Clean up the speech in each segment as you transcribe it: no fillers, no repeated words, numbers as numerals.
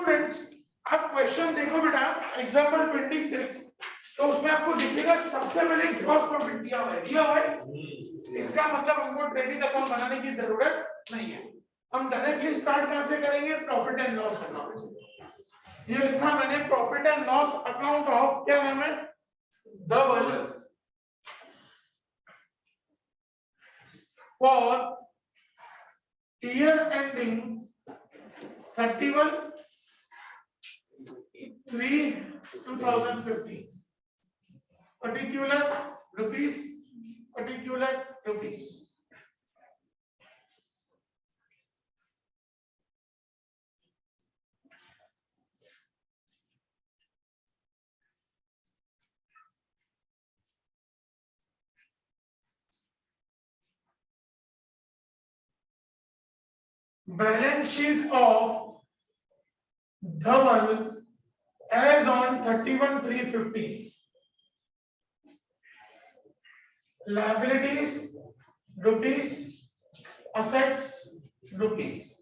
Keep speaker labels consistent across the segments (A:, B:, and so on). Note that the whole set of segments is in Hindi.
A: स्टूडेंट्स आप क्वेश्चन देखो बेटा एग्जांपल 26, तो उसमें आपको दिखेगा सबसे पहले ग्रॉस प्रॉफिट दिया हुआ है। इसका मतलब हमको ट्रेडिंग अकाउंट बनाने की जरूरत नहीं है। हम डायरेक्टली स्टार्ट कहां से करेंगे? प्रॉफिट एंड लॉस अकाउंट से। ये लिखा मैंने profit and loss account of, क्या नाम है? Dhaval for year ending 31/3/2015 particular rupees balance sheet of Dhaval as on 31/3/15. Liabilities rupees, assets rupees.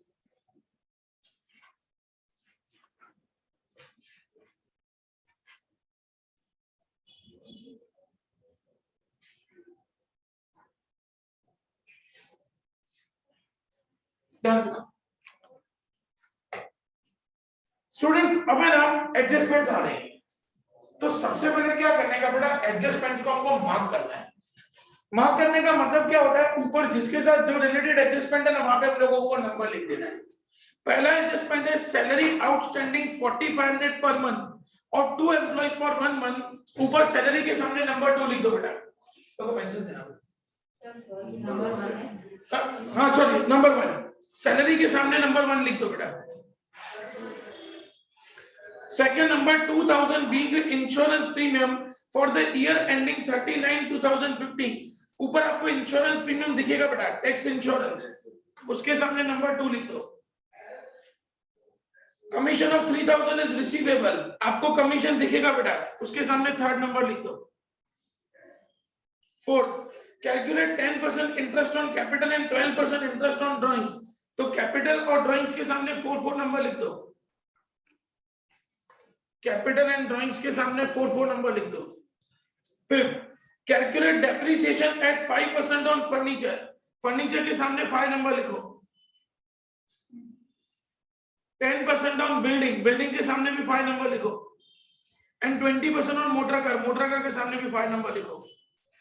A: Students अब है ना एडजस्टमेंट्स आ रही है, तो सबसे पहले क्या करने का बेटा? एडजस्टमेंट्स को हमको मार्क करना है। मार्क करने का मतलब क्या होता है? ऊपर जिसके साथ जो रिलेटेड एडजस्टमेंट है ना, वहां पे हम लोगों को नंबर लिख देना है। पहला एडजस्टमेंट है सैलरी आउटस्टैंडिंग 4500 पर मंथ और 2 एम्प्लॉइज फॉर 1 मंथ। ऊपर सैलरी के सामने नंबर 2 लिख दो बेटा, तो मेंशन देना। हाँ सॉरी, नंबर 1, सैलरी के सामने नंबर 1 लिख दो बेटा। Second number 2000 being insurance premium for the year ending 39/2015। ऊपर आपको इंश्योरेंस प्रीमियम दिखेगा बेटा, टैक्स इंश्योरेंस, उसके सामने नंबर 2 लिख दो। कमीशन ऑफ 3000 इज रिसीवेबल, आपको कमीशन दिखेगा बेटा, उसके सामने 3rd नंबर लिख दो। 4th, calculate 10% interest on capital and 12% interest on drawings, तो कैपिटल और ड्राइंग्स के सामने 4 नंबर लिख दो। कैपिटल एंड ड्राइंग्स के सामने 4 नंबर लिख दो। 5th, calculate depreciation eight 5% on furniture, furniture के सामने 5 नंबर लिखो। 10% ऑन बिल्डिंग, बिल्डिंग के सामने भी 5 नंबर लिखो। And 20% on motor car, motor car के सामने भी 5 नंबर लिखो।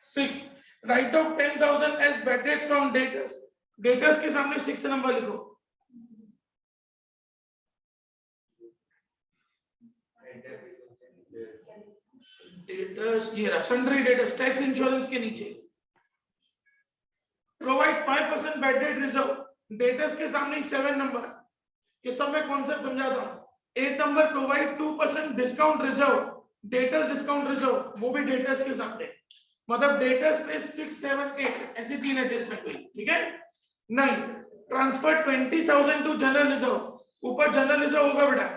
A: 6, write off 10,000 as bad debt from debtors, debtors के सामने 6th नंबर लिखो। डेटर्स, ये सन्ड्री डेटर्स, टैक्स इंश्योरेंस के नीचे। Provide 5% bad debt reserve, debtors के सामने 7 नंबर। ये सब मैं कॉन्सेप्ट समझाता हूं। 8 number provide 2% discount reserve, debtors discount reserve, वो भी डेटर्स के सामने। मतलब डेटर्स पे 6, 7, 8 ऐसी 3 एडजस्टमेंट हुई, ठीक है। 9, ट्रांसफर 20,000 टू जनरल रिजर्व, ऊपर जनरल रिजर्व होगा बेटा,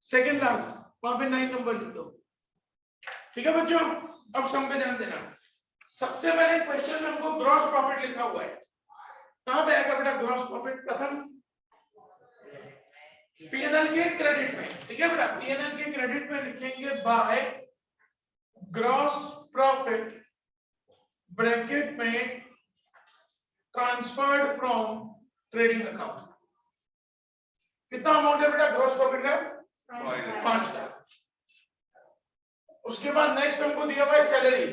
A: सेकंड लास्ट, वहां पे 9 नंबर लिख दो। ठीक है बच्चों, अब सम पे ध्यान देना। सबसे पहले क्वेश्चन में हमको ग्रॉस प्रॉफिट लिखा हुआ है, कहां पे आएगा बेटा ग्रॉस प्रॉफिट? प्रथम पीएनएल के क्रेडिट में, ठीक है बेटा, पीएनएल के क्रेडिट में लिखेंगे बाय ग्रॉस प्रॉफिट ब्रैकेट में ट्रांसफर्ड फ्रॉम ट्रेडिंग अकाउंट। कितना अमाउंट है बेटा ग्रॉस प्रॉफिट का? 5 लाख। उसके बाद नेक्स्ट हमको दिया हुआ है सैलरी।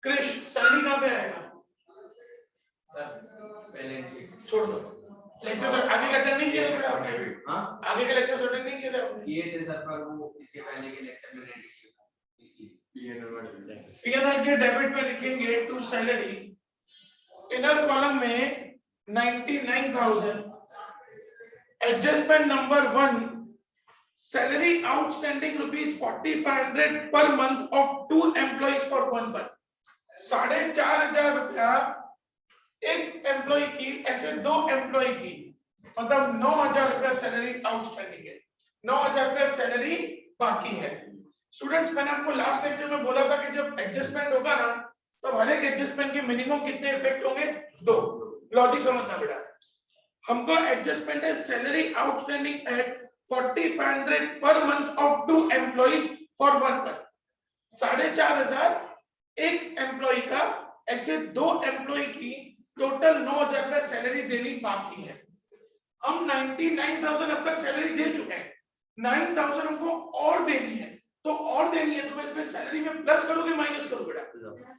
A: क्रिश, सैलरी कहां पे आएगा? बैलेंस शीट छोड़ दो, लेक्चर सर आगे अटेंड नहीं किया बेटा आपने? हां, आगे के लेक्चर अटेंड नहीं किए थे आपने? किए थे सर, पर वो इसके पहले के लेक्चर में नहीं किए था, इसलिए पीएनएल के डेबिट में लिखेंगे टू सैलरी, इनर कॉलम में 99,000, adjustment number 1, salary outstanding ₹4500 per month of 2 employees for 1 month. 4,500 रुपया एक एम्प्लॉय की, ऐसे 2 एम्प्लॉय की, मतलब 9,000 रुपया सैलरी आउटस्टैंडिंग है, 9,000 रुपया सैलरी बाकी है। स्टूडेंट्स, मैंने आपको लास्ट लेक्चर में बोला था कि जब एडजस्टमेंट होगा ना, तो हर एक एडजस्टमेंट के मिनिमम कितने इफेक्ट होंगे? 2। लॉजिक समझना बेटा, हमको एडजस्टमेंट है salary outstanding at 4,500 per month of 2 employees for 1 month. 4,500 एक एम्प्लॉय का, ऐसे 2 एम्प्लॉय की टोटल 9,000 का सैलरी देनी बाकी है। हम 99,000 अब तक सैलरी दे चुके हैं, 9,000 हमको और देनी है, तो और देनी है तो मैं इसमें सैलरी में प्लस करोगे माइनस करो बेटा?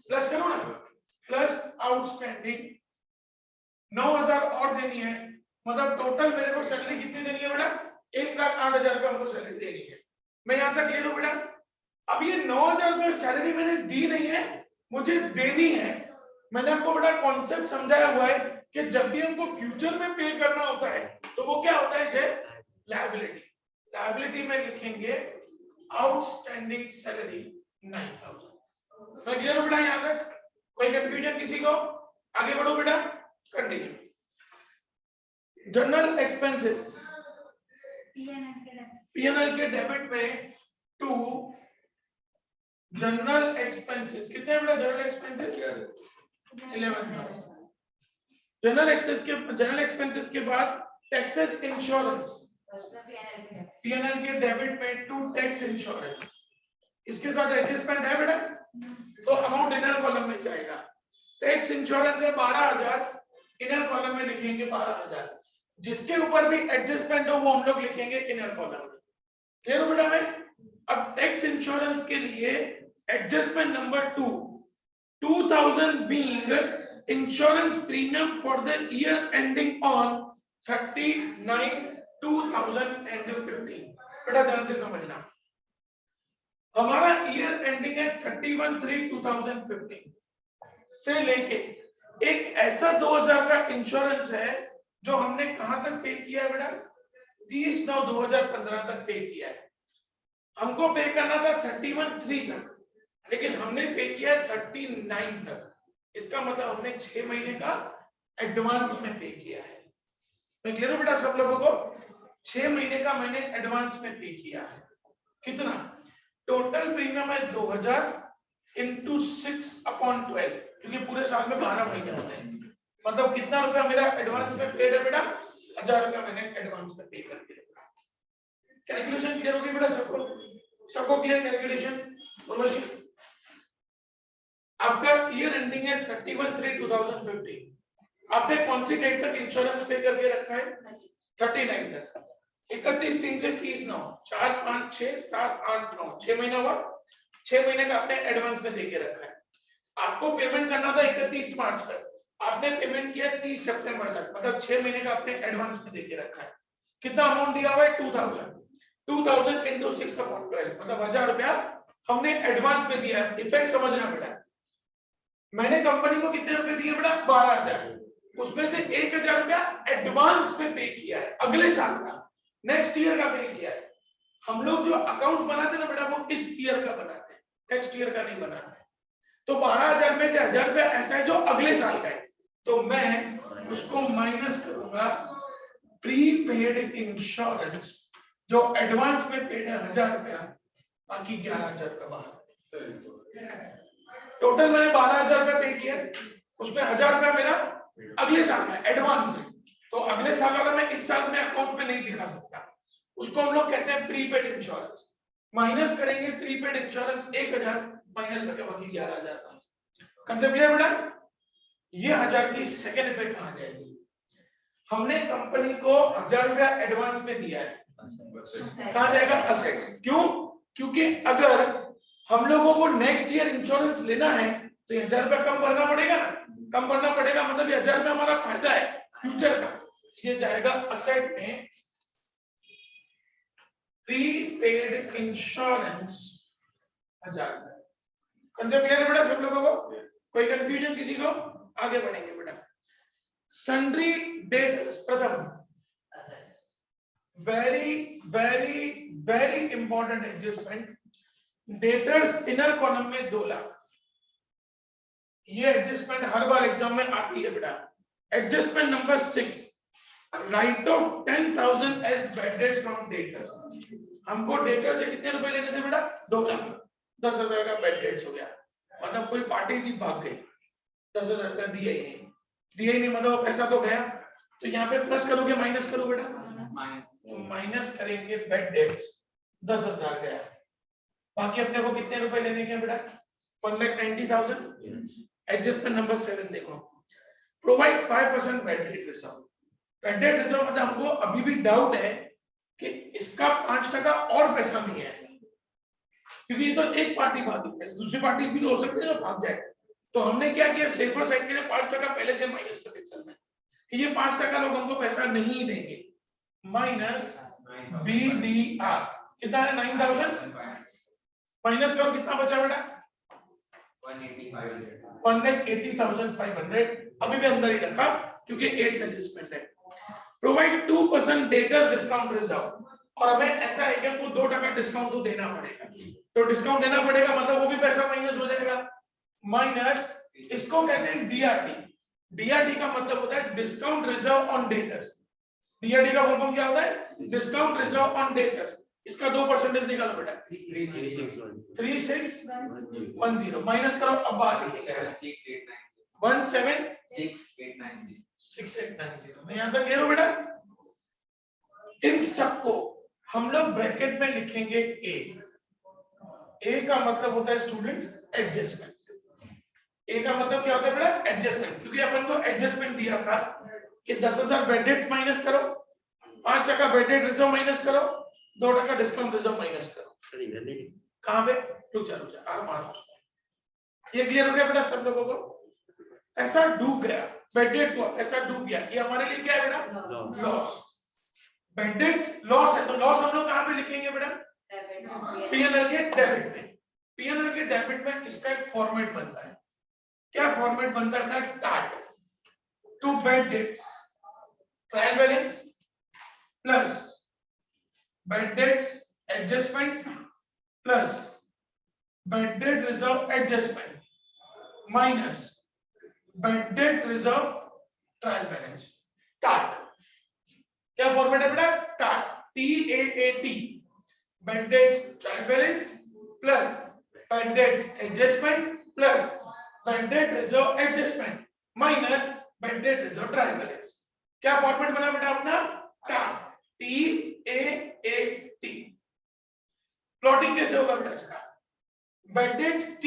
A: प्लस करो ना। प्लस आउटस्टैंडिंग 9,000 और देनी है, मतलब टोटल मेरे को सैलरी कितनी देनी है बेटा? 1,08,000 रुपए हमको सैलरी देनी है। मैं यहां तक क्लियर हूं बेटा? अब ये 9,000 रुपए सैलरी मैंने दी नहीं है, मुझे देनी है। मैंने आपको बड़ा कॉन्सेप्ट समझाया हुआ है कि जब भी हमको फ्यूचर में पे करना होता है तो वो क्या होता है? जय लायबिलिटी। लायबिलिटी में लिखेंगे आउटस्टैंडिंग सैलरी 9,000। मैं क्लियर हूं बेटा यहां तक? कोई कंफ्यूजन किसी को? आगे बढ़ो बेटा, कंटिन्यू। जनरल एक्सपेंसेस, पीएनएल के डेबिट में टू जनरल एक्सपेंसेस कितने हैं बेटा? General expenses 11,000। जनरल एक्सपेंसेस के बाद टैक्सेस इंश्योरेंस, पीएनएल के डेबिट में टू टैक्स इंश्योरेंस, इसके साथ एडजस्टमेंट है बेटा? तो अमाउंट इनर कॉलम में जाएगा। टैक्स इंश्योरेंस है 12,000, इनर कॉलम में लिखेंगे 12,000। जिसके ऊपर भी एडजस्टमेंट हो वो हम लोग लिखेंगे इनर कॉलम में। क्लियर हो बेटा? मैं अब टैक्स इंश्योरेंस के लिए adjustment number 2, 2,000 being insurance premium for the year ending on 39/2015। बेटा ध्यान से समझना, हमारा ईयर एंडिंग है 31/3/2015 से लेके एक ऐसा 2,000 का इंश्योरेंस है जो हमने कहां तक पे किया है बेटा? 30/9/2015 तक पे किया है। हमको पे करना था 31/3 तक, लेकिन हमने पे किया 39 तक। इसका मतलब हमने 6 महीने का एडवांस में पे किया है। मैं क्लियर हूं बेटा सब लोगों को? 6 महीने का मैंने एडवांस में पे किया है। कितना? टोटल प्रीमियम है 2,000 इंटू 6/12, क्योंकि पूरे साल में 12 महीने होते हैं। मतलब कितना रुपया मेरा एडवांस में पेड है बेटा? 1,000 रुपया मैंने एडवांस में पे करके रखा। कैलकुलेशन क्लियर होगी बेटा सबको? सबको क्लियर कैलकुलेशन? उर्वशी, आपका ईयर एंडिंग है 31/3/2015। आपने कौन सी डेट तक इंश्योरेंस पे करके रखा है? 39 तक। 31/3 से 30/9, 4, 5, 6, 7, 8, 9, 6 महीना हुआ। 6 महीने का आपने एडवांस में देके रखा है। आपको पेमेंट करना था 31 मार्च तक, आपने पेमेंट किया 30 सितंबर तक, मतलब 6 महीने का आपने एडवांस में देके रखा है। कितना अमाउंट दिया हुआ है? 2,000। 2,000 इंटू 6/12, मतलब 1,000 रुपया हमने एडवांस में दिया है। इफेक्ट समझना बेटा, मैंने कंपनी को कितने रुपए दिए बेटा? 12,000। उसमें से 1,000 रुपया एडवांस में पे किया है, अगले साल का, नेक्स्ट ईयर का पे किया है। हम लोग जो अकाउंट्स बनाते हैं ना बेटा, वो इस ईयर का बनाते हैं, नेक्स्ट ईयर का नहीं बनाते। तो 12,000 में से 1,000 रुपया ऐसा है जो अगले साल का है, तो मैं उसको माइनस करूंगा प्रीपेड इंश्योरेंस, जो एडवांस में पेड है 1,000 रुपया, बाकी 11,000 का बाहर। टोटल मैंने 12,000 रुपया पे किया, उसमें 1,000 रुपया मेरा अगले साल का एडवांस है, तो अगले साल वाला मैं इस साल में अकाउंट में नहीं दिखा सकता। उसको हम लोग कहते हैं प्रीपेड इंश्योरेंस। माइनस करेंगे प्रीपेड इंश्योरेंस 1,000 माइनस करके बाकी 11,000 का। कंसेप्ट क्लियर बेटा? ये 1,000 की सेकंड इफेक्ट कहां जाएगी? हमने कंपनी को 1,000 रुपया एडवांस में दिया है, कहां जाएगा? असेट। क्यों? क्योंकि अगर हम लोगों को नेक्स्ट ईयर इंश्योरेंस लेना है तो 1,000 रुपया कम भरना पड़ेगा ना, कम भरना पड़ेगा, मतलब 1,000 रुपया हमारा फायदा है फ्यूचर का, ये जाएगा असेट में। Prepaid insurance 1,000। कंसेप्ट क्लियर है बेटा सब लोगों को? कोई कंफ्यूजन किसी को? आगे बढ़ेंगे बेटा। सन्ड्री डेटर्स, प्रथम very very very important adjustment, debtors inner column में 2 लाख। ये एडजस्टमेंट हर बार एग्जाम में आती है बेटा। Adjustment number 6, write off 10,000 as bad debts from debtors. हमको डेटर से कितने रुपए लेने थे बेटा? 2 लाख। 10,000 का बैड डेट्स हो गया, मतलब कोई पार्टी थी भाग गई, 10,000 का दिया ही नहीं, मतलब पैसा तो गया। तो यहाँ पे प्लस करोगे माइनस करो बेटा? माइनस करेंगे बेड डेट्स 10,000 गया, बाकी अपने को कितने रुपए लेने के बेटा 1,90,000। एडजस्टमेंट नंबर 7 देखो, provide 5% bed debt reserve. Bed debt reserve मतलब हमको अभी भी डाउट है कि इसका 5% और पैसा नहीं है, क्योंकि ये तो एक पार्टी भागी है, दूसरी पार्टी भी तो हो सकती है ना भाग जाए। तो हमने क्या किया, सेफर साइड के लिए 5% पहले से माइनस करके चल रहे हैं कि ये 5% लोग हमको पैसा नहीं देंगे। माइनस BDR कितना है 9,000, माइनस करो कितना बचा बेटा 1,80,500। अभी भी अंदर ही रखा क्योंकि 8th एडजस्टमेंट है। प्रोवाइड 2% डेटर्स डिस्काउंट रिजर्व, और हमें ऐसा है कि हमको 2% डिस्काउंट तो देना पड़ेगा, तो डिस्काउंट देना पड़ेगा मतलब वो भी पैसा माइनस हो जाएगा। माइनस इसको कहते हैं DRD। DRD का मतलब होता है discount reserve on debtors. DRD का फुल फॉर्म क्या होता है, डिस्काउंट रिजर्व ऑन डेटर्स। इसका 2% निकालो बेटा 3610 माइनस करो, अब बात 17689 मैं यहां तक कह रहा हूं बेटा। इन सबको हम लोग ब्रैकेट में लिखेंगे ए का मतलब होता है स्टूडेंट्स एडजस्टमेंट। ए का मतलब क्या होता है बेटा एडजस्टमेंट, क्योंकि अपन को एडजस्टमेंट दिया था कि 10,000 बेड डेट माइनस करो, 5% बेड डेट रिजर्व माइनस करो, 2% डिस्काउंट रिजर्व माइनस करो। कहां पे रुक जा ये क्लियर हो गया बेटा सब लोगों को। ऐसा डूब गया बेड डेट हुआ, ऐसा डूब गया, ये हमारे लिए क्या है बेटा लॉस। बेड डेट्स लॉस है, तो लॉस हम लोग कहां पे लिखेंगे बेटा P&L के डेबिट में। P&L के डेबिट में इसका एक फॉर्मेट बनता है, क्या फॉर्मेट बनता है बेटा टाट to bad debts trial balance plus bad debts adjustment plus bad debt reserve adjustment minus bad debt reserve trial balance. टाट क्या फॉर्मेट है बेटा टाट TAAT bad debts trial balance plus bad debts adjustment plus bad debt reserve adjustment minus bad debt reserve trial balance. क्या फॉर्मेट बना बेटा अपना टाट TAAT। प्लॉटिंग कैसे होगा बेटा इसका, बेड डेट्स T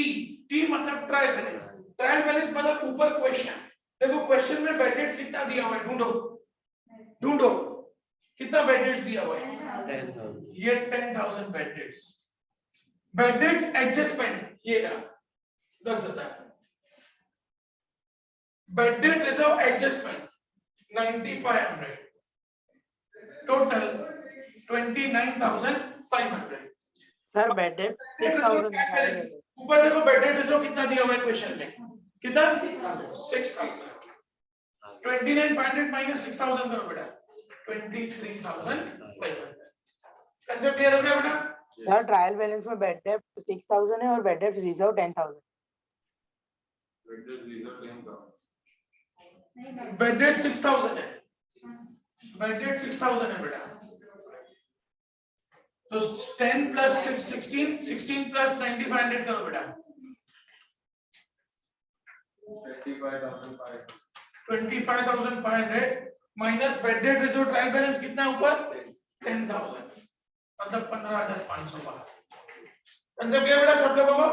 A: मतलब ट्रायल बैलेंस, ट्रायल बैलेंस मतलब ऊपर क्वेश्चन, देखो क्वेश्चन में बेड डेट्स कितना दिया हुआ है, ढूंढो कितना बेड डेट्स दिया हुआ है 10,000, ये 10,000 bad debts. Bed debts adjustment ये रहा 10,000, bed debt reserve adjustment 9,500, total 29,500।
B: Sir bed date 6,000
A: ऊपर देखो बेड डेट रिजर्व कितना दिया हुआ है क्वेश्चन में, कितना 6,000। 29,500 माइनस 6,000 करो बेटा 23,500। कंसेप्ट क्लियर हो गया बेटा।
B: सर ट्रायल बैलेंस में बेड डेट 6,000 है और bed debt reserve 10,000।
A: Bed date 6,000 है, बेड डेट 6,000 है बेटा, तो 10 प्लस 6 16 प्लस 9,500 करो बेटा 25,500 minus bad debt reserve trial balance कितना है ऊपर 10,000 मतलब 15,500 बाहर। समझ गए बेटा सब लोगों को।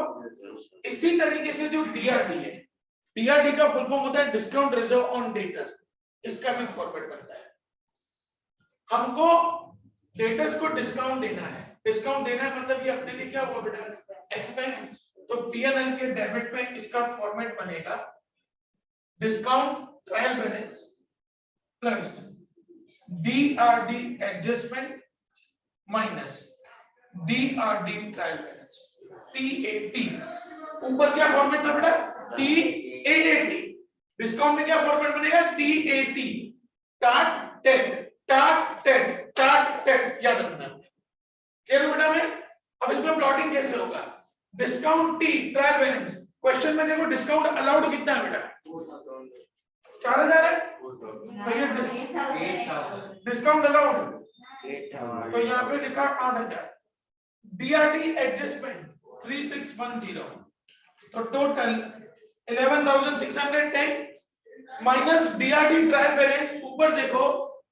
A: इसी तरीके से जो DRD है, DRD का फुल फॉर्म होता है डिस्काउंट रिजर्व ऑन डेटर्स, इसका भी फॉर्मेट बनता है। हमको डेटर्स को डिस्काउंट देना है, डिस्काउंट देना है मतलब ये अपने लिए क्या हुआ बेटा एक्सपेंस, तो P&L के डेबिट में इसका फॉर्मेट बनेगा discount trial balance plus DRD adjustment minus DRD trial balance TAT। ऊपर क्या फॉर्मेट था बेटा TAAT, डिस्काउंट में क्या फॉर्मेट बनेगा TAT टाट टेट याद रखना। क्लियर हो बेटा में। अब इसमें प्लॉटिंग कैसे होगा, discount T trial balance, question में देखो डिस्काउंट अलाउड कितना है बेटा 4,000 है, डिस्काउंट अलाउड 8,000, तो यहाँ पे लिखा 8,000। DRD एडजस्टमेंट 3,610, तो total 11,610 minus DRD trial balance, ऊपर देखो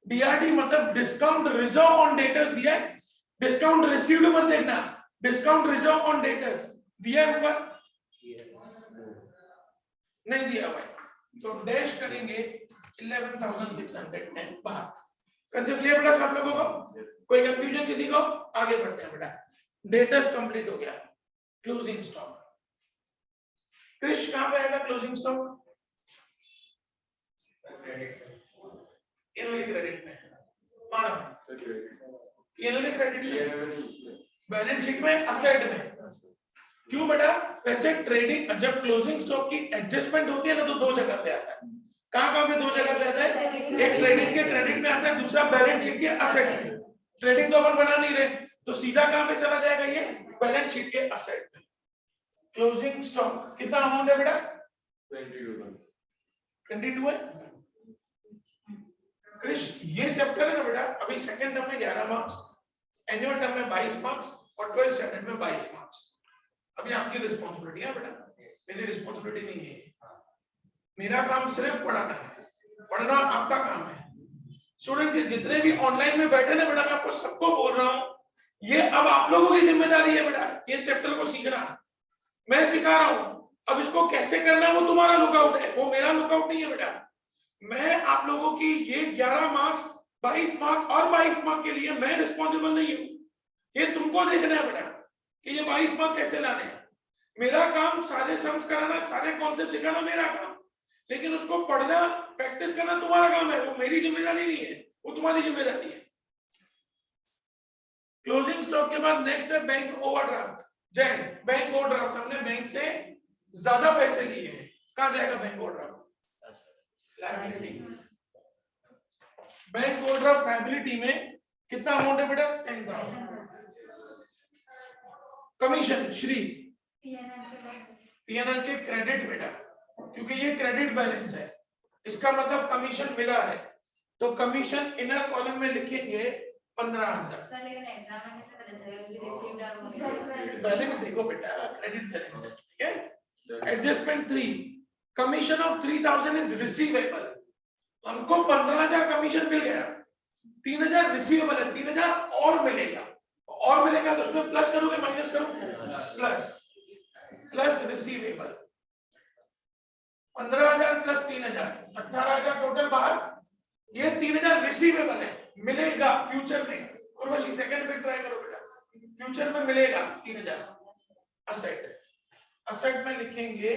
A: DRD मतलब डिस्काउंट रिजर्व ऑन डेटर्स दिया है, डिस्काउंट रिसीव्ड मत देखना, डिस्काउंट रिजर्व ऑन डेटर्स दिया है ऊपर, नहीं दिया हुआ है, तो डैश करेंगे 11,610 बाहर। कंसेप्ट क्लियर बेटा सब लोगों को? कोई कंफ्यूजन किसी को? आगे बढ़ते हैं बेटा। डेटर्स कंप्लीट हो गया, क्लोजिंग स्टॉक। क्रिश कहां पे आएगा क्लोजिंग स्टॉक? इनले क्रेडिट में माना, इनले क्रेडिट में, बैलेंस शीट में, असेट में। क्यों बेटा? वैसे ट्रेडिंग जब क्लोजिंग स्टॉक की एडजस्टमेंट होती है ना तो दो जगह पे आता है। कहां पे दो जगह पे आता है? एक ट्रेडिंग के क्रेडिट में आता है, दूसरा बैलेंस शीट के असेट में। ट्रेडिंग तो अपन बना नहीं रहे, तो सीधा कहां पे चला जाएगा ये? बैलेंस शीट के असेट में। क्लोजिंग स्टॉक कितना अमाउंट है बेटा? 22 है। क्रिश ये चैप्टर है ना बेटा, अभी सेकंड टर्म में 11 मार्क्स, एनुअल टर्म में 22 मार्क्स और 12th स्टैंडर्ड में 22 मार्क्स। अभी आपकी रिस्पांसिबिलिटी है बेटा, मेरी रिस्पांसिबिलिटी नहीं है। मेरा काम सिर्फ पढ़ाना है, पढ़ना आपका काम है। स्टूडेंट्स जितने भी ऑनलाइन में बैठे ना बेटा, मैं आपको सबको बोल रहा हूं, ये अब आप लोगों की जिम्मेदारी है बेटा, ये चैप्टर को सीखना। मैं सिखा रहा हूं, अब इसको कैसे करना है वो तुम्हारा लुकआउट है, वो मेरा लुकआउट नहीं है बेटा। मैं आप लोगों की ये 11 मार्क्स, 22 मार्क्स और 22 मार्क्स के लिए मैं रिस्पॉन्सिबल नहीं हूं। ये तुमको देखना है बेटा कि ये 22 मार्क्स कैसे लाने हैं। मेरा काम सारे सम्स कराना, सारे कॉन्सेप्ट सिखाना मेरा काम, लेकिन उसको पढ़ना, प्रैक्टिस करना तुम्हारा काम है, वो मेरी जिम्मेदारी नहीं है, वो तुम्हारी जिम्मेदारी है। क्लोजिंग स्टॉक के बाद नेक्स्ट है बैंक ओवरड्राफ्ट। जय, बैंक ओवरड्राफ्ट हमने बैंक से ज्यादा पैसे लिए हैं, कहां जाएगा bank overdraft? Liability. Bank overdraft liability में कितना अमाउंट है बेटा? 10,000। कमीशन श्री पीएनएल के क्रेडिट बेटा, क्योंकि ये क्रेडिट बैलेंस है, इसका मतलब कमीशन मिला है, तो कमीशन इनर कॉलम में लिखेंगे 15,000। बैलेंस देखो बेटा, क्रेडिट बैलेंस, ठीक है। Adjustment 3, commission of 3,000 is receivable. हमको 15,000 कमीशन मिल गया, 3,000 रिसीवेबल है, 3,000 और मिलेगा, और मिलेगा तो उसमें प्लस करोगे माइनस करोगे? Plus, plus receivable. 15,000 plus 3,000, 18,000 total बाहर। ये 3,000 रिसीवेबल है, मिलेगा फ्यूचर में। उर्वशी सेकंड पे ट्राई करो बेटा, फ्यूचर में मिलेगा 3,000। असेट, असेट में लिखेंगे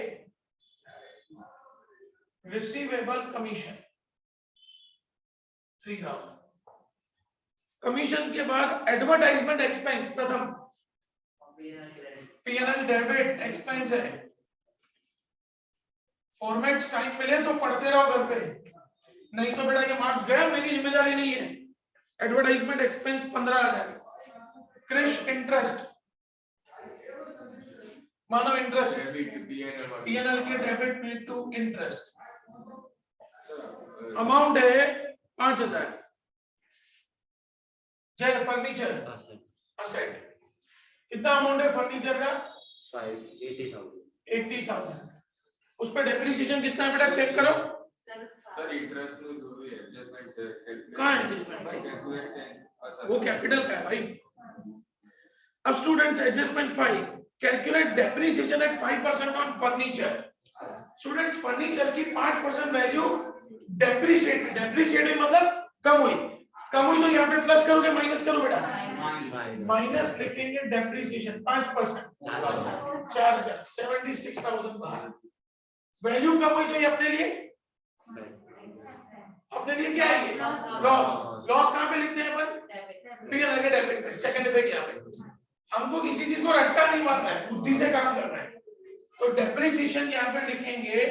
A: रिसीवेबल कमीशन 3,000। कमीशन के बाद एडवर्टाइजमेंट एक्सपेंस, प्रथम पीएनएल डेबिट एक्सपेंस है। फॉर्मेट्स टाइम मिले तो पढ़ते रहो घर पे, नहीं तो बेटा ये मार्क्स गया, मेरी जिम्मेदारी नहीं है। Advertisement expense 15,000। क्रिश इंटरेस्ट, मानो इंटरेस्ट, पीएनएल के डेबिट में टू इंटरेस्ट, अमाउंट है 5,000। जय फर्नीचर असेट, कितना अमाउंट है फर्नीचर का? 80,000। उस पर डेप्रिसिएशन कितना है बेटा चेक करो।
C: सर इंटरेस्ट में जो भी एडजस्टमेंट है,
A: कहां है एडजस्टमेंट भाई? वो कैपिटल का है भाई। अब students adjustment 5, calculate depreciation eight 5% on furniture. Students furniture की 5% वैल्यू डेप्रिशिएट, डेप्रिशिएट मतलब कम हुई, कम हुई तो यहाँ पे प्लस करोगे माइनस करो बेटा? माइनस लिखेंगे डेप्रिसिएशन 5%, 4,000, 76,000 बाहर। वैल्यू कम हुई तो ये अपने लिए, अपने लिए क्या है ये? लॉस। लॉस कहां पे लिखते हैं अपन? पीएनएल के डेबिट पे, सेकंड इफेक्ट यहाँ पे। हमको किसी चीज को रट्टा नहीं मारना है, बुद्धि से काम करना है। तो डेप्रिसिएशन यहाँ पे लिखेंगे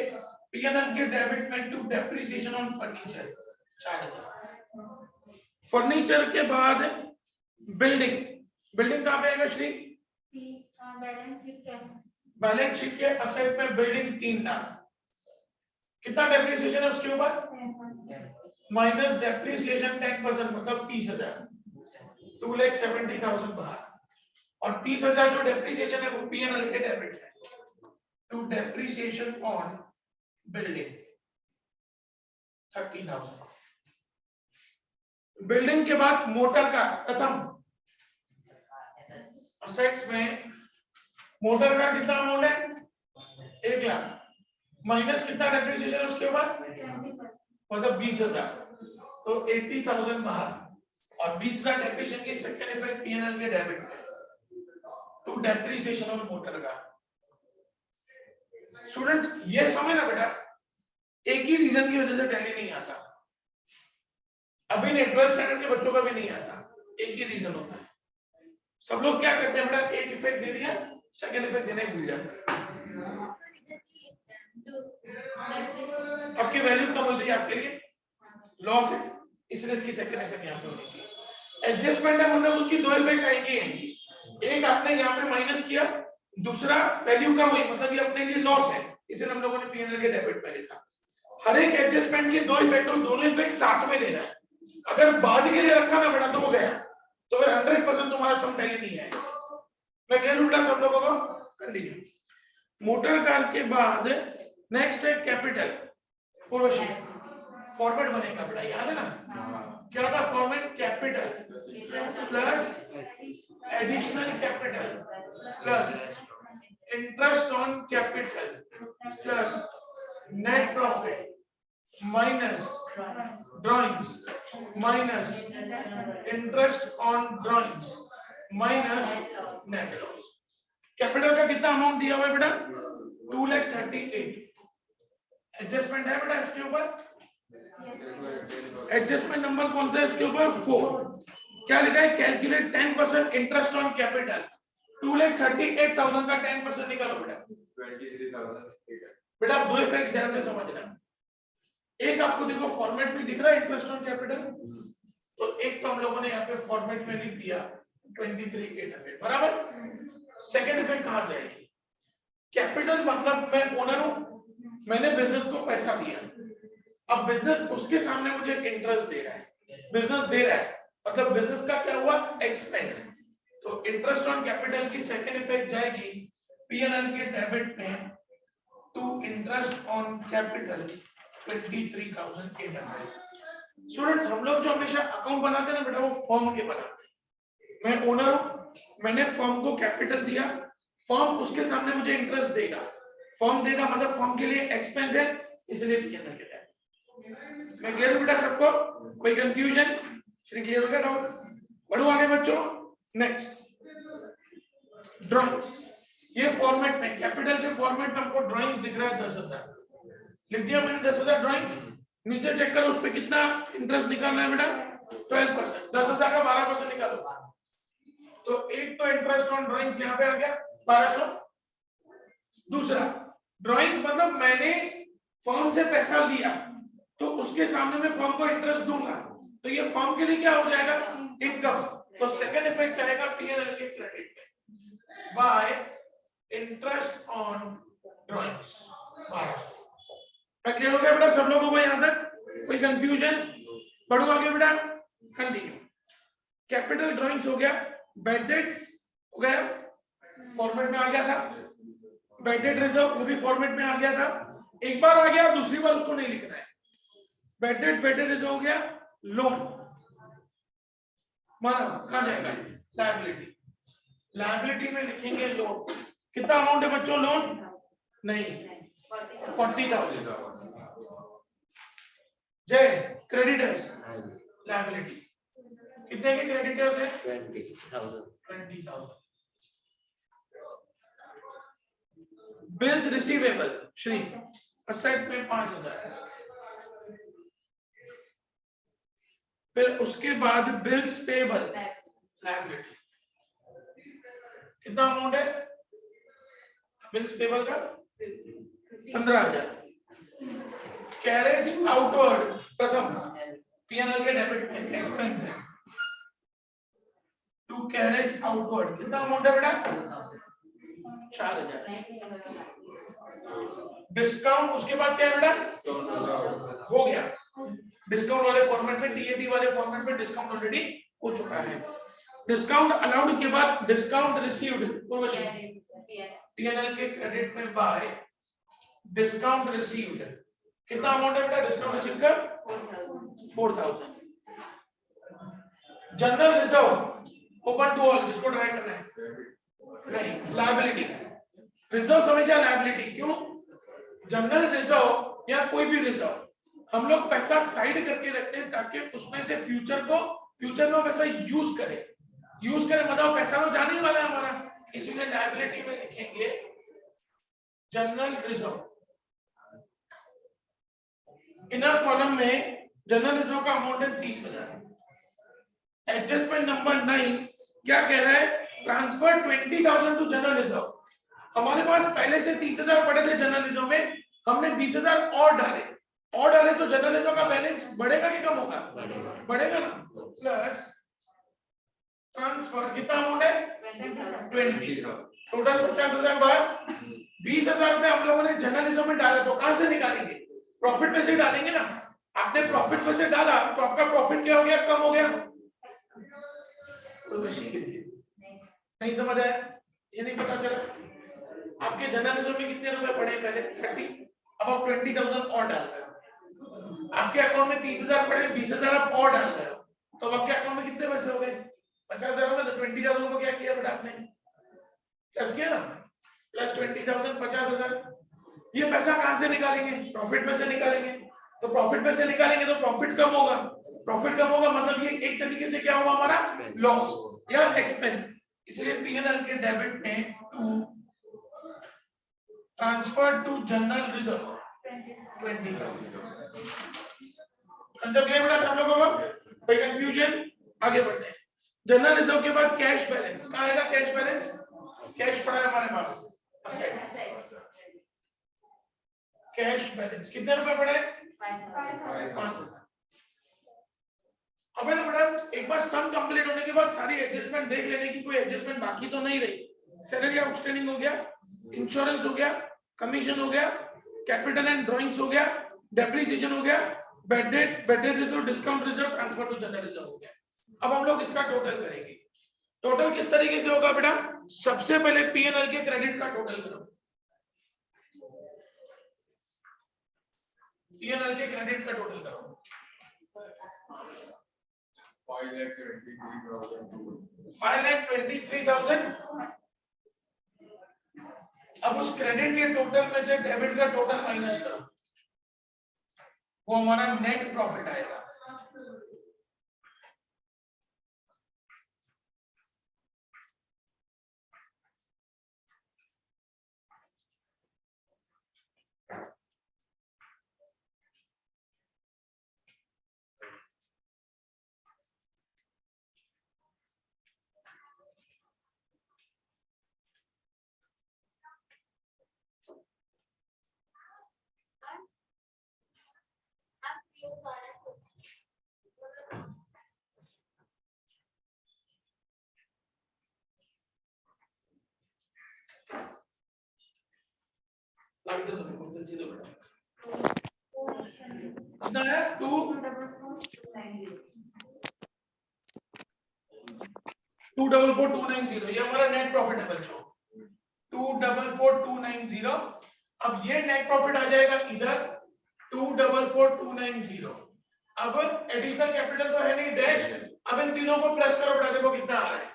A: पीएनएल के डेबिट में to depreciation on furniture 4,000। Furniture के बाद बिल्डिंग, बिल्डिंग कहां पे आएगा श्री? बैलेंस शीट के असेट में बिल्डिंग 3 लाख। कितना डेप्रिसिएशन है उसके ऊपर? माइनस डेप्रिसिएशन 10% मतलब 30,000, 2,70,000 बाहर। और 30,000 जो डेप्रिसिएशन है वो पीएनएल के डेबिट है to depreciation on building 30,000। Building के बाद मोटर कार प्रथम असेट्स में मोटर कार कितना अमाउंट है 1 लाख माइनस कितना डेप्रिसिएशन उसके बाद मतलब 20,000 तो 80,000 बाहर और 20,000 डेप्रिसिएशन की सेकंड इफेक्ट पीएनएल के डेबिट में to depreciation of motor car. Students ये समय ना बेटा एक ही रीजन की वजह से टैली नहीं आता, अभी नहीं 12th स्टैंडर्ड के बच्चों का भी नहीं आता, एक ही रीजन होता है। सब लोग क्या करते हैं बेटा एक इफेक्ट दे दिया सेकंड इफेक्ट देने भूल जाते हैं, आपकी वैल्यू कम हो रही है, आपके लिए लॉस है, इसलिए इसकी सेकंड इफेक्ट यहाँ पे होनी चाहिए। एडजस्टमेंट है मतलब उसकी दो इफेक्ट आएंगे, एक आपने यहाँ पे माइनस किया, दूसरा वैल्यू कम हुई मतलब ये अपने लिए लॉस है, इसलिए हम लोगों ने पीएनएल के डेबिट में लिखा। हर एक एडजस्टमेंट के दो इफेक्ट और दोनों इफेक्ट साथ में देना है, अगर बाद के लिए रखा ना बेटा तो वो गया, तो फिर 100% तुम्हारा सम टैली नहीं है। मैं कह लूँ सब लोगों को कंटिन्यू। मोटर कार के बाद नेक्स्ट है कैपिटल। पूर्वशी फॉर्मेट बनेगा बेटा, याद है ना क्या था format? Capital plus additional capital plus interest on capital plus net profit minus drawings minus interest on drawings minus net loss. Capital का कितना अमाउंट दिया हुआ है बेटा? 2,38,000। एडजस्टमेंट है बेटा इसके ऊपर, एडजस्टमेंट नंबर कौन सा है इसके ऊपर? 4। क्या लिखा है? Calculate 10% interest on capital. 2,38,000 का 10% निकालो बेटा।
C: 23,000
A: बेटा आप दो इफेक्ट्स ध्यान से समझना, एक आपको देखो फॉर्मेट में दिख रहा है इंटरेस्ट ऑन कैपिटल, तो एक तो हम लोगों ने यहाँ पे फॉर्मेट में लिख दिया 23,800 बराबर। सेकंड इफेक्ट कहां जाएगी? कैपिटल मतलब मैं ओनर हूं, मैंने बिजनेस को पैसा दिया, अब बिजनेस उसके सामने मुझे इंटरेस्ट दे रहा है, बिजनेस दे रहा है मतलब बिजनेस का क्या हुआ? एक्सपेंस। तो इंटरेस्ट ऑन कैपिटल की सेकंड इफेक्ट जाएगी पीएनएल के डेबिट में to interest on capital 23,800। Students हम लोग जो हमेशा अकाउंट बनाते हैं ना बेटा वो फर्म के बनाते हैं। मैं ओनर हूं, मैंने फर्म को कैपिटल दिया, फर्म उसके सामने मुझे इंटरेस्ट देगा, फर्म देगा मतलब फर्म के लिए एक्सपेंस है, इसलिए पीएनएल के डेबिट। मैं क्लियर हूं बेटा सबको? कोई कंफ्यूजन? श्री क्लियर हो गया डाउट? बढ़ो आगे बच्चों। नेक्स्ट ड्राइंग्स, ये फॉर्मेट में कैपिटल के फॉर्मेट में हमको ड्राइंग्स दिख रहा है 10,000, लिख दिया मैंने 10,000 ड्राइंग्स। नीचे चेक करो उस पे कितना इंटरेस्ट निकालना है बेटा? 12%। 10,000 का 12% निकालो, तो एक तो इंटरेस्ट ऑन ड्राइंग्स यहाँ पे आ गया 1200। दूसरा ड्राइंग्स मतलब मैंने फर्म से पैसा लिया तो उसके सामने मैं फर्म को इंटरेस्ट दूंगा, तो ये फर्म के लिए क्या हो जाएगा? इनकम। तो सेकंड इफेक्ट आएगा पीएनएल के क्रेडिट में bye interest on drawings 1200। Clear हो गया बेटा सब लोगों को यहां तक? कोई कंफ्यूजन? बढ़ो आगे बेटा, कंटिन्यू। कैपिटल ड्राइंग्स हो गया, बैड डेट्स हो गया, फॉर्मेट में आ गया था, बैड डेट रिजर्व वो भी फॉर्मेट में आ गया था, एक बार आ गया दूसरी बार उसको नहीं लिखना है। बैड डेट रिजर्व हो गया, लोन माना कहां जाएगा? लायबिलिटी, लायबिलिटी में लिखेंगे लोन। कितना अमाउंट है बच्चों लोन? नहीं 40,000। जय क्रेडिटर्स लायबिलिटी कितने के क्रेडिटर्स है? 20,000। बिल्स रिसीवेबल श्री असेट में 5,000। फिर उसके बाद बिल्स पेबल लायबिलिटी कितना अमाउंट है बिल्स पेबल का? 15,000। कैरेज आउटवर्ड प्रथम पीएनएल के डेबिट में एक्सपेंस है टू कैरेज आउटवर्ड कितना अमाउंट है बेटा? 4,000। डिस्काउंट उसके बाद क्या है बेटा? हो गया डिस्काउंट वाले फॉर्मेट में, डीएडी वाले फॉर्मेट में डिस्काउंट ऑलरेडी हो चुका है। डिस्काउंट अलाउड के बाद डिस्काउंट रिसीव्ड पीएनएल के क्रेडिट में बाय डिस्काउंट रिसीव्ड कितना अमाउंट है बेटा? डिस्काउंट रिसीव कर 4,000। General reserve open to all, जिसको ट्राई करना है, नहीं लायबिलिटी, रिजर्व हमेशा लायबिलिटी। क्यों? जनरल रिजर्व या कोई भी रिजर्व हम लोग पैसा साइड करके रखते हैं ताकि उसमें से फ्यूचर में पैसा यूज करे मतलब पैसा तो जाने वाला है हमारा, इसलिए लायबिलिटी में लिखेंगे जनरल रिजर्व। इनर कॉलम में जनरल रिजर्व का अमाउंट है 30,000। एडजस्टमेंट नंबर 9 क्या कह रहा है? Transfer 20,000 to general reserve. हमारे पास पहले से 30,000 पड़े थे जनरल रिजर्व में, हमने 20,000 और डाले तो जनरल रिजर्व का बैलेंस बढ़ेगा कि कम होगा? बढ़ेगा ना। प्लस ट्रांसफर कितना अमाउंट है? 20, टोटल 50,000 बार 20,000 रुपए हम लोगों ने जनरल रिजर्व में डाला, तो कहां से निकालेंगे? प्रॉफिट में से डालेंगे ना। आपने प्रॉफिट में से डाला तो आपका प्रॉफिट क्या हो गया? कम हो गया। नहीं समझ आया? ये नहीं पता चला? आपके जनरल रिजर्व में कितने रुपए पड़े पहले? 30, अब आप 20,000 और डाल रहे हो। आपके अकाउंट में 30,000 पड़े, 20,000 आप और डाल रहे हो, तो अब आपके अकाउंट में कितने पैसे हो गए? 50,000 हो गए। तो 20,000 को क्या किया बेटा आपने? प्लस किया ना, प्लस 20,000 50,000। ये पैसा कहां से निकालेंगे? प्रॉफिट में से निकालेंगे। तो प्रॉफिट में से निकालेंगे तो प्रॉफिट कम होगा, मतलब ये एक तरीके से क्या हुआ हमारा? लॉस या एक्सपेंस। इसलिए पीएनएल के डेबिट में to transfer to general reserve 20,000। Concept clear बेटा सब लोगों को? कोई कंफ्यूजन? आगे बढ़ते हैं। जनरल रिजर्व के बाद कैश बैलेंस। कहां आएगा कैश बैलेंस? कैश पड़ा है हमारे पास, कैश बैलेंस कितने रुपए पड़े? 5,000। अब ना बेटा एक बार सम कंप्लीट होने के बाद सारी एडजस्टमेंट देख लेने की, कोई एडजस्टमेंट बाकी तो नहीं रही। सैलरी आउटस्टैंडिंग हो गया, इंश्योरेंस हो गया, कमीशन हो गया, कैपिटल एंड ड्राइंग्स हो गया, डेप्रिसिएशन हो गया, bad debt reserve, discount reserve, transfer to general reserve हो गया। अब हम लोग इसका टोटल करेंगे। टोटल किस तरीके से होगा बेटा? सबसे पहले पीएनएल के क्रेडिट का टोटल करो। पीएनएल के क्रेडिट का टोटल करो। 5,23,000। अब उस क्रेडिट के टोटल में से डेबिट का टोटल माइनस करो, वो हमारा नेट प्रॉफिट आएगा। कितना है? 244,290। ये हमारा नेट प्रॉफिट है बच्चों, 244,290। अब ये नेट प्रॉफिट आ जाएगा इधर 244,290। अब एडिशनल कैपिटल तो है नहीं, डैश। अब इन तीनों को प्लस करो बेटा, देखो कितना आ रहा है।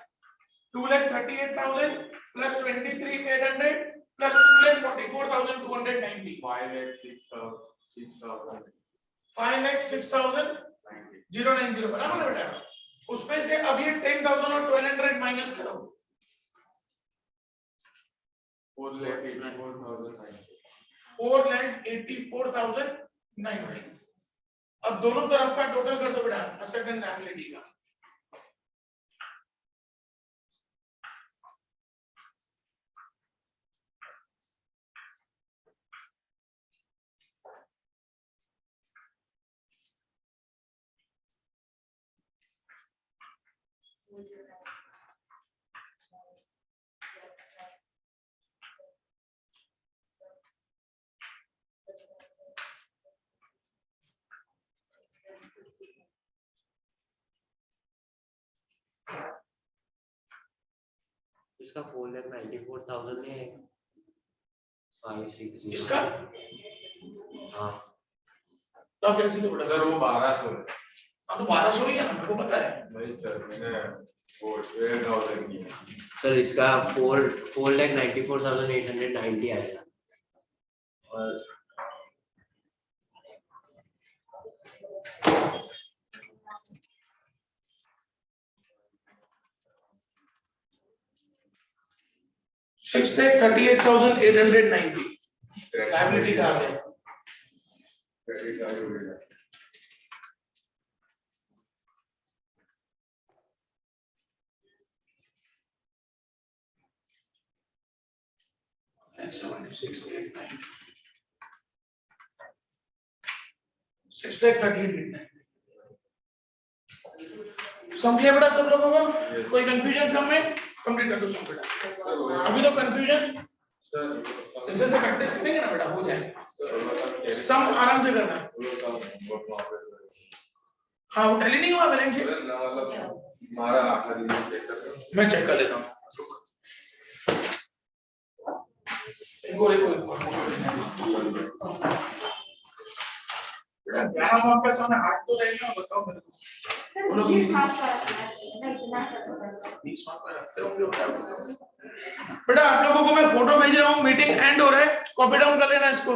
A: 2,38,000 प्लस 23,800 प्लस 2,44,290। 5,06,090 बराबर है बेटा। उसमें से अब ये 10,000 और 1,200 माइनस करो, 4,84,900। अब दोनों तरफ का टोटल कर दो बेटा असेट एंड लायबिलिटी का।
D: इसका 4,94,000 है 560।
A: इसका
D: हाँ
A: तो कैसे बेटा?
C: सर वो 1200 है।
A: हाँ तो 1200 ही है, मेरे को पता है।
C: नहीं सर, मैंने वो 12,000 की
D: सर इसका 4,94,890 आएगा। और
A: 6,38,890 लायबिलिटी का आ गया।
C: क्रेडिट कार्ड हो गया।
A: समझिए बेटा सब लोगों को, कोई कंफ्यूजन सब में कंप्लीट कर दो सब बेटा। अभी तो कंफ्यूजन
C: सर
A: जैसे से प्रैक्टिस करेंगे ना बेटा हो जाएगा, सम आराम से करना। हाँ वो टैली नहीं हुआ बैलेंस शीट,
C: हमारा आखिरी चेक कर
A: मैं चेक कर लेता हूँ। बेटा 11 मार्क का सामने 8 तो रहेगा, बताओ मेरे को। बोलो 20 मार्क का रखते होंगे बेटा। आप लोगों को मैं फोटो भेज रहा हूँ, मीटिंग एंड हो रहा है, कॉपी डाउन कर लेना इसको।